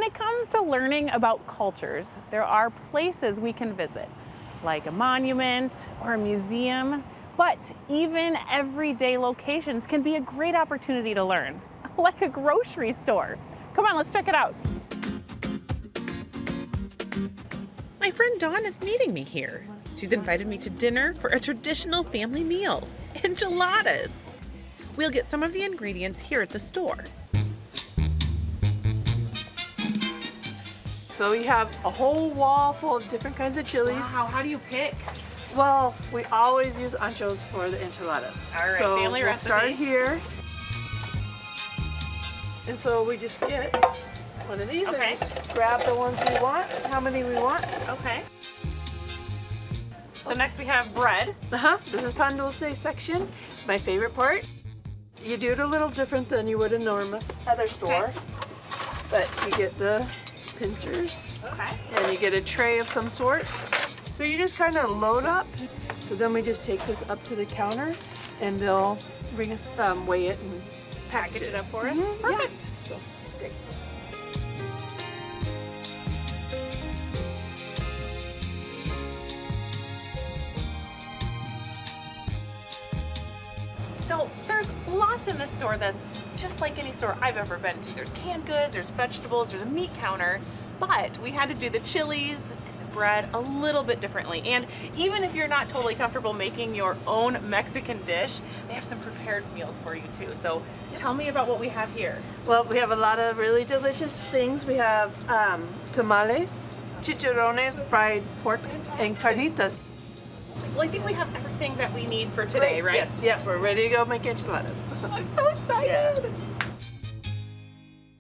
it comes to learning about cultures, there are places we can visit, like a monument or a museum, but even everyday locations can be a great opportunity to learn, like a grocery store. Come on, let's check it out. My friend Dawn is meeting me here. She's invited me to dinner for a traditional family meal, enchiladas. We'll get some of the ingredients here at the store. So we have a whole wall full of different kinds of chilies. Wow, how do you pick? Well, we always use anchos for the enchiladas. All right, so family we'll recipe. start here. And so we just get one of these Okay. and just grab the ones we want, how many we want. Okay. So next we have bread. This is pan dulce section, my favorite part. You do it a little different than you would in normal other store. Okay. But you get the pinchers. Okay. And you get a tray of some sort. So you just kind of load up. So then we just take this up to the counter and they'll bring us, weigh it and package Package it up for us. Mhm, Perfect. Yeah. So, great. So there's lots in this store that's just like any store I've ever been to. There's canned goods, there's vegetables, there's a meat counter, but we had to do the chilies and the bread a little bit differently. And even if you're not totally comfortable making your own Mexican dish, they have some prepared meals for you too. So tell me about what we have here. Well, we have a lot of really delicious things. We have tamales, chicharrones, fried pork, and carnitas. Well, I think we have everything that we need for today, right? Yes, yeah, we're ready to go make enchiladas. I'm so excited.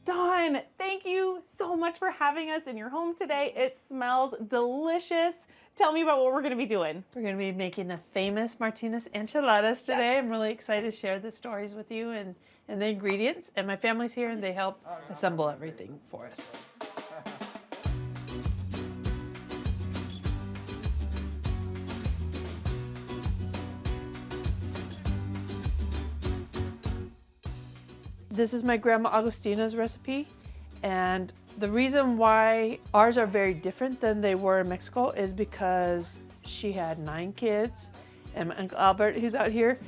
Dawn, thank you so much for having us in your home today. It smells delicious. Tell me about what we're going to be doing. We're going to be making the famous Martinez enchiladas today. Yes. I'm really excited to share the stories with you and the ingredients. And my family's here and they help assemble everything for us. This is my grandma Agustina's recipe, and the reason why ours are very different than they were in Mexico is because she had 9 kids, and my Uncle Albert, who's out here,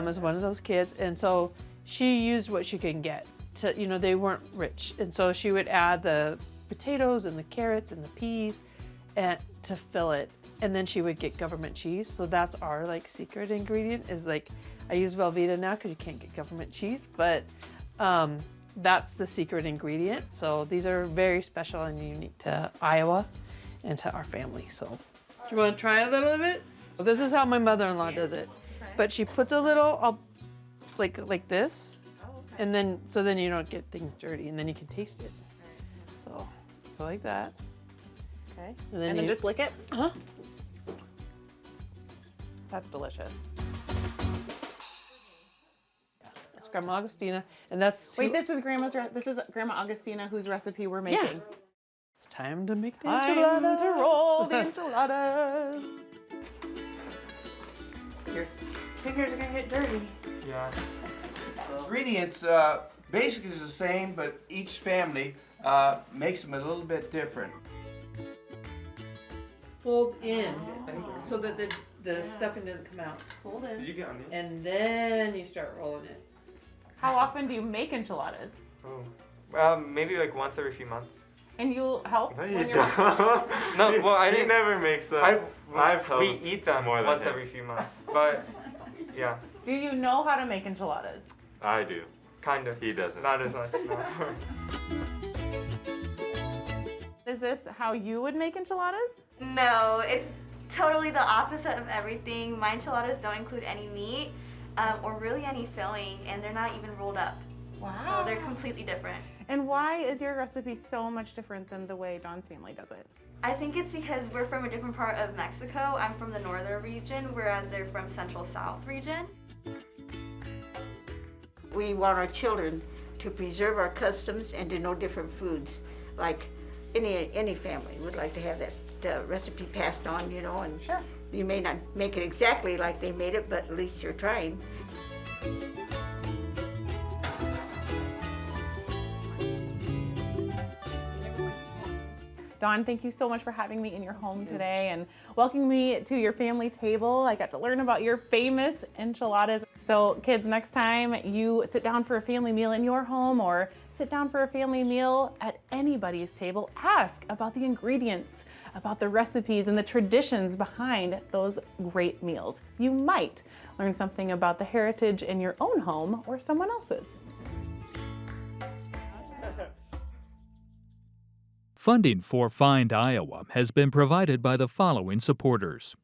is one of those kids, and so she used what she can get. To, they weren't rich, and so she would add the potatoes and the carrots and the peas and to fill it, and then she would get government cheese. So that's our secret ingredient is I use Velveeta now because you can't get government cheese, but that's the secret ingredient. So these are very special and unique to Iowa and to our family. So do you want to try a little of it? Well, this is how my mother-in-law does it. Okay. But she puts a little like this. Oh, okay. And then so then you don't get things dirty and then you can taste it. So go like that. Okay. And then just lick it? Uh-huh. That's delicious. That's Grandma Agustina, and that's Wait, this is Grandma Agustina whose recipe we're making. Yeah. It's time to make the Time enchiladas. to roll the enchiladas. Your fingers are gonna get dirty. Yeah. Ingredients basically is the same, but each family makes them a little bit different. Fold in so that the stuffing doesn't come out. Fold in. Did you get onion? And then you start rolling it. How often do you make enchiladas? Oh, maybe like once every few months. And you help No, when you you're don't. No, well, I He didn't. never makes them. I've helped We eat them more than once him. every few months, but yeah, Do you know how to make enchiladas? I do. kind of. He doesn't. Not as much. No. Is this how you would make enchiladas? No, it's totally the opposite of everything. My enchiladas don't include any meat or really any filling, and they're not even rolled up. Wow. So they're completely different. And why is your recipe so much different than the way Dawn's family does it? I think it's because we're from a different part of Mexico. I'm from the northern region, whereas they're from central south region. We want our children to preserve our customs and to know different foods. Like any family would like to have that recipe passed on, you know, and Sure. you may not make it exactly like they made it, but at least you're trying. Dawn, thank you so much for having me in your home today and welcoming me to your family table. I got to learn about your famous enchiladas. So kids, next time you sit down for a family meal in your home or sit down for a family meal at anybody's table, ask about the ingredients, about the recipes and the traditions behind those great meals. You might learn something about the heritage in your own home or someone else's. Funding for Find Iowa has been provided by the following supporters.